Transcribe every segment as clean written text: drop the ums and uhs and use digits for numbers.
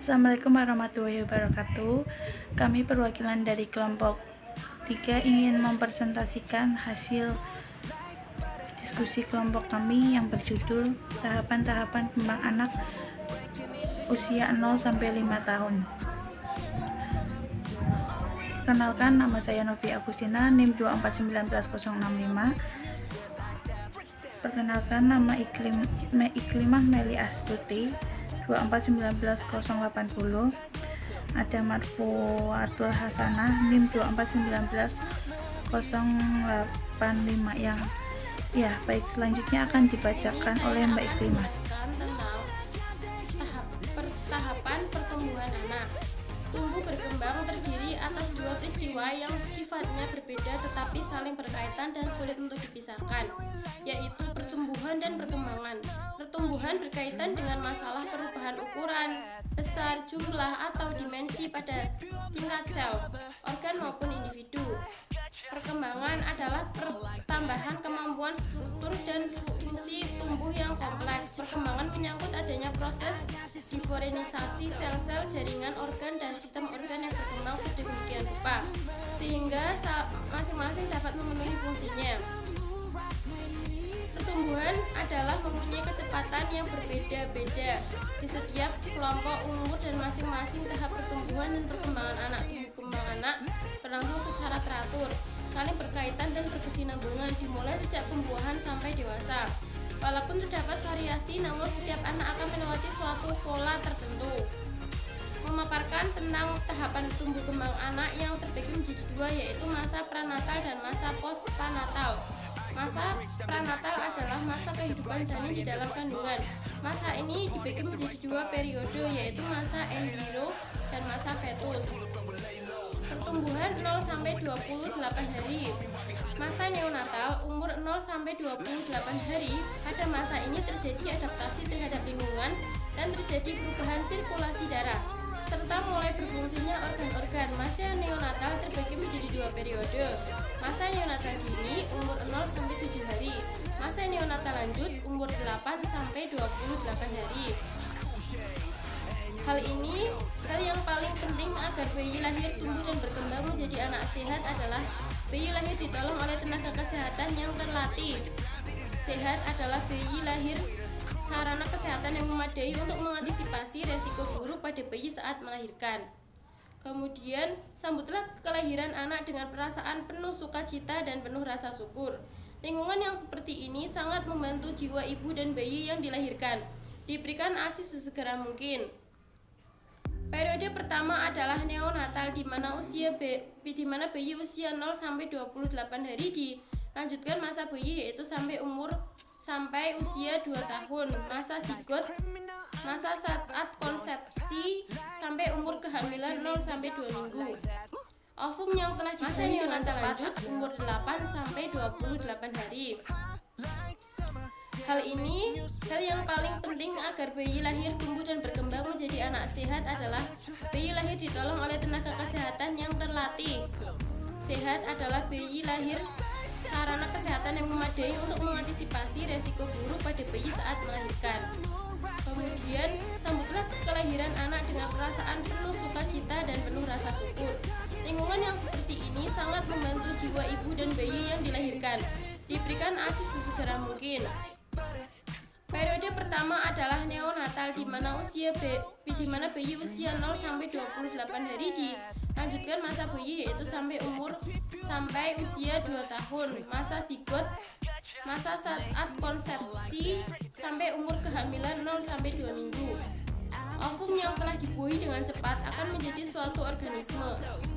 Assalamualaikum warahmatullahi wabarakatuh. Kami perwakilan dari kelompok 3 ingin mempresentasikan hasil diskusi kelompok kami yang berjudul tahapan-tahapan kembang anak usia 0 sampai 5 tahun. Perkenalkan, nama saya Novi Agustina, NIM 2491065. Perkenalkan, nama Iklimah Meli Astuti 2491080. Ada Marfuatul Hasanah NIM 2491085 yang baik, selanjutnya akan dibacakan oleh Mbak Iklimah. Tentang tahapan pertumbuhan anak. Tumbuh berkembang terdiri atas dua peristiwa yang sifatnya berbeda tetapi saling berkaitan dan sulit untuk dipisahkan, yaitu pertumbuhan dan perkembangan. Pertumbuhan berkaitan dengan masalah perubahan ukuran, besar, jumlah, atau dimensi pada tingkat sel, organ maupun individu. Perkembangan adalah pertambahan kemampuan struktur dan fungsi tumbuh yang kompleks. Perkembangan menyangkut adanya proses diferensiasi sel-sel, jaringan organ, dan sistem organ yang berkembang sedemikian rupa sehingga masing-masing dapat memenuhi fungsinya. Pertumbuhan adalah mempunyai kecepatan yang berbeda-beda di setiap kelompok umur dan masing-masing tahap pertumbuhan dan perkembangan anak. Tumbuh kembang anak berlangsung secara teratur, saling berkaitan dan berkesinambungan dimulai sejak pembuahan sampai dewasa. Walaupun terdapat variasi, namun setiap anak akan melewati suatu pola tertentu. Memaparkan tentang tahapan tumbuh kembang anak yang terbagi menjadi dua, yaitu masa pranatal dan masa postnatal. Masa pranatal adalah masa kehidupan janin di dalam kandungan. Masa ini dibagi menjadi dua periode, yaitu masa embrio dan masa fetus. Pertumbuhan 0 sampai 28 hari. Masa neonatal umur 0 sampai 28 hari. Pada masa ini terjadi adaptasi terhadap lingkungan dan terjadi perubahan sirkulasi darah serta mulai berfungsinya organ-organ. Masa neonatal terbagi menjadi dua periode. Masa neonatal dini umur 0 sampai 7 hari. Masa neonatal lanjut umur 8 sampai 28 hari. Hal yang paling penting agar bayi lahir, tumbuh, dan berkembang menjadi anak sehat adalah bayi lahir ditolong oleh tenaga kesehatan yang terlatih. Sehat adalah bayi lahir sarana kesehatan yang memadai untuk mengantisipasi resiko buruk pada bayi saat melahirkan. Kemudian, sambutlah kelahiran anak dengan perasaan penuh sukacita dan penuh rasa syukur. Lingkungan yang seperti ini sangat membantu jiwa ibu dan bayi yang dilahirkan. Diberikan ASI sesegera mungkin. Periode pertama adalah neonatal, di mana bayi usia 0 sampai 28 hari. Dilanjutkan masa bayi, yaitu sampai usia 2 tahun. Masa zigot, masa saat konsepsi sampai umur kehamilan 0 sampai 2 minggu. Ovum yang telah dibunuh dengan cepat umur 8 sampai 28 hari. Hal yang paling penting agar bayi lahir, tumbuh, dan berkembang menjadi anak sehat adalah bayi lahir ditolong oleh tenaga kesehatan yang terlatih. Sehat adalah bayi lahir sarana kesehatan yang memadai untuk mengantisipasi resiko buruk pada bayi saat melahirkan. Kemudian, sambutlah kelahiran anak dengan perasaan penuh sukacita dan penuh rasa syukur. Lingkungan yang seperti ini sangat membantu jiwa ibu dan bayi yang dilahirkan. Diberikan ASI sesegera mungkin. Periode pertama adalah neonatal, di mana bayi usia 0 sampai 28 hari. Dilanjutkan masa bayi, yaitu sampai usia 2 tahun. Masa zigot, masa saat konsepsi sampai umur kehamilan 0 sampai 2 minggu. Ovum yang telah dibuahi dengan cepat akan menjadi suatu organisme.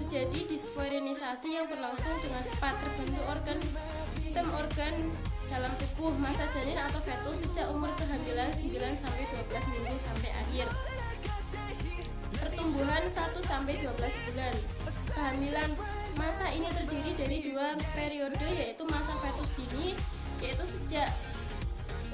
Terjadi diferensiasi yang berlangsung dengan cepat, terbentuk sistem organ dalam tubuh. Masa janin atau fetus sejak umur kehamilan 9 sampai 12 minggu sampai akhir. Pertumbuhan 1 sampai 12 bulan. Kehamilan. Masa ini terdiri dari dua periode, yaitu masa fetus dini, yaitu sejak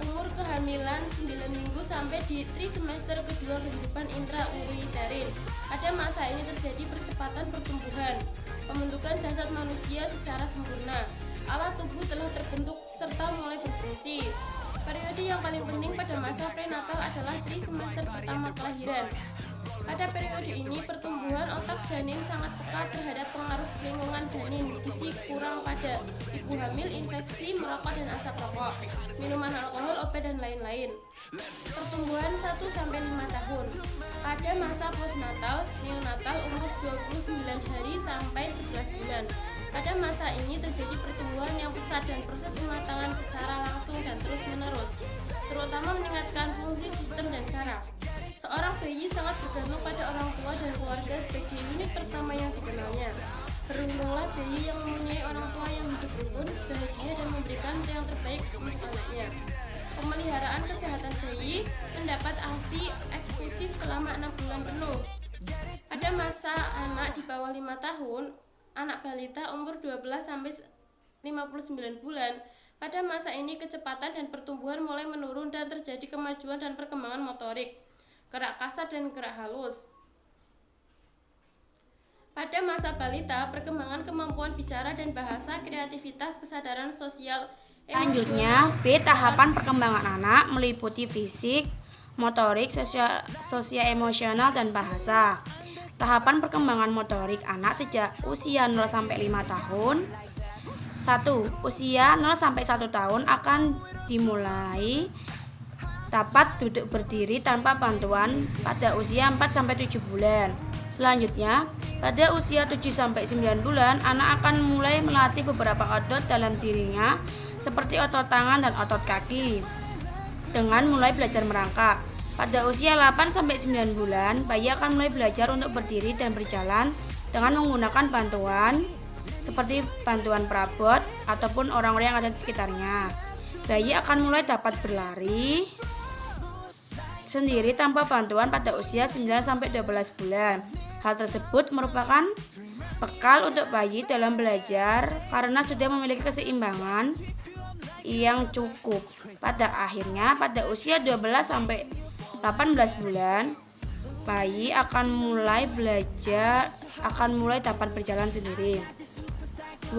umur kehamilan 9 minggu sampai di trimester kedua kehidupan intrauterin. Pada masa ini terjadi percepatan pertumbuhan, pembentukan jasad manusia secara sempurna. Alat tubuh telah terbentuk serta mulai berfungsi. Periode yang paling penting pada masa prenatal adalah trimester pertama kelahiran. Pada periode ini, pertumbuhan otak janin sangat peka terhadap pengaruh lingkungan janin, gizi kurang pada ibu hamil, infeksi, merokok dan asap rokok, minuman alkohol, obat, dan lain-lain. Pertumbuhan 1-5 tahun. Pada masa postnatal, neonatal umur 29 hari sampai 11 bulan. Pada masa ini terjadi pertumbuhan yang pesat dan proses pematangan secara langsung dan terus-menerus, terutama meningkatkan fungsi sistem dan saraf. Seorang bayi sangat bergantung pada orang tua dan keluarga sebagai unit pertama yang dikenalnya. Beruntunglah bayi yang mempunyai orang tua yang hidup rukun, bahagia, dan memberikan yang terbaik untuk anaknya. Pemeliharaan kesehatan bayi mendapat ASI eksklusif selama 6 bulan penuh. Pada masa anak di bawah 5 tahun, anak balita umur 12-59 bulan, pada masa ini kecepatan dan pertumbuhan mulai menurun dan terjadi kemajuan dan perkembangan motorik, gerak kasar dan gerak halus. Pada masa balita, perkembangan kemampuan bicara dan bahasa, kreativitas, kesadaran sosial, Selanjutnya, B. Tahapan perkembangan anak meliputi fisik, motorik, sosial emosional, dan bahasa. Tahapan perkembangan motorik anak sejak usia 0-5 tahun. 1. Usia 0-1 tahun akan dimulai dapat duduk berdiri tanpa bantuan pada usia 4-7 bulan. Selanjutnya, pada usia 7-9 bulan, anak akan mulai melatih beberapa otot dalam dirinya seperti otot tangan dan otot kaki dengan mulai belajar merangkak. Pada usia 8-9 bulan, bayi akan mulai belajar untuk berdiri dan berjalan dengan menggunakan bantuan seperti bantuan perabot ataupun orang-orang yang ada di sekitarnya. Bayi akan mulai dapat berlari sendiri tanpa bantuan pada usia 9-12 bulan. Hal tersebut merupakan bekal untuk bayi dalam belajar karena sudah memiliki keseimbangan yang cukup. Pada akhirnya, pada usia 12-18 bulan, bayi akan mulai dapat berjalan sendiri. 2.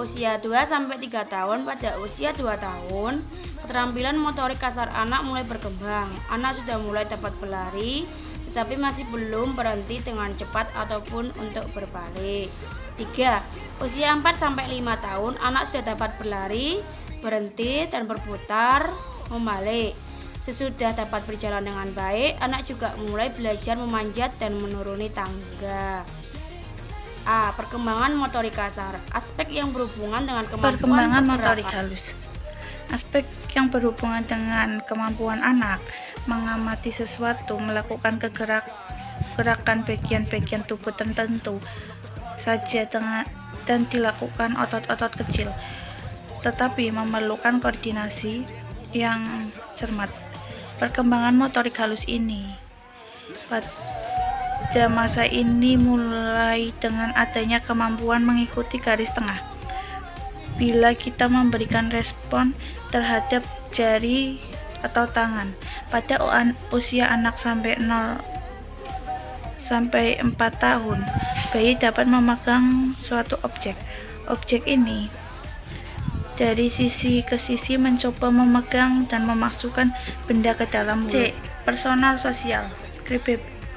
Usia 2-3 tahun. Pada usia 2 tahun, keterampilan motorik kasar anak mulai berkembang. Anak sudah mulai dapat berlari, tetapi masih belum berhenti dengan cepat ataupun untuk berbalik. 3. Usia 4-5 tahun, anak sudah dapat berlari, berhenti, dan berputar, membalik. Sesudah dapat berjalan dengan baik, anak juga mulai belajar memanjat dan menuruni tangga. A. Perkembangan motorik kasar. Aspek yang berhubungan dengan Perkembangan motorik halus. Aspek yang berhubungan dengan kemampuan anak mengamati sesuatu, melakukan gerakan bagian-bagian tubuh tertentu saja dan dilakukan otot-otot kecil, tetapi memerlukan koordinasi yang cermat. Perkembangan motorik halus ini pada masa ini mulai dengan adanya kemampuan mengikuti garis tengah. Bila kita memberikan respon terhadap jari atau tangan pada usia anak sampai 0-4 tahun, bayi dapat memegang suatu objek. Objek ini dari sisi ke sisi mencoba memegang dan memasukkan benda ke dalam mulut. C. Personal sosial,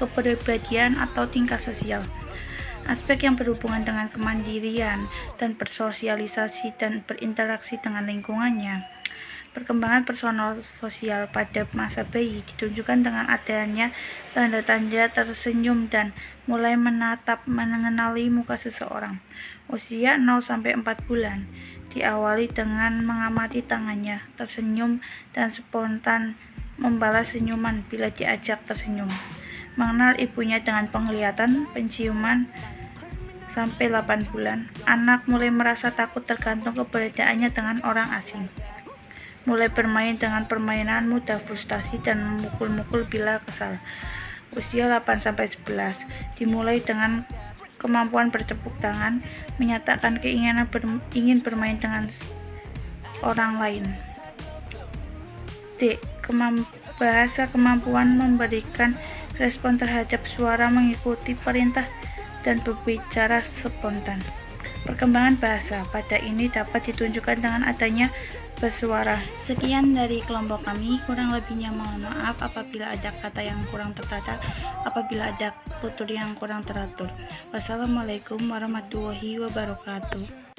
kepribadian atau tingkah sosial. Aspek yang berhubungan dengan kemandirian dan bersosialisasi dan berinteraksi dengan lingkungannya. Perkembangan personal sosial pada masa bayi ditunjukkan dengan adanya tanda-tanda tersenyum dan mulai mengenali muka seseorang. Usia 0-4 bulan diawali dengan mengamati tangannya, tersenyum dan spontan membalas senyuman bila diajak tersenyum. Mengenal ibunya dengan penglihatan, penciuman. Sampai 8 bulan, anak mulai merasa takut tergantung keberadaannya dengan orang asing. Mulai bermain dengan permainan mudah frustasi dan memukul-mukul bila kesal. Usia 8-11 dimulai dengan kemampuan bertepuk tangan, menyatakan keinginan ingin bermain dengan orang lain. D. Bahasa kemampuan memberikan respon terhadap suara, mengikuti perintah, dan berbicara spontan. Perkembangan bahasa pada ini dapat ditunjukkan dengan adanya bersuara. Sekian dari kelompok kami, kurang lebihnya mohon maaf apabila ada kata yang kurang tertata, apabila ada tutur yang kurang teratur. Wassalamualaikum warahmatullahi wabarakatuh.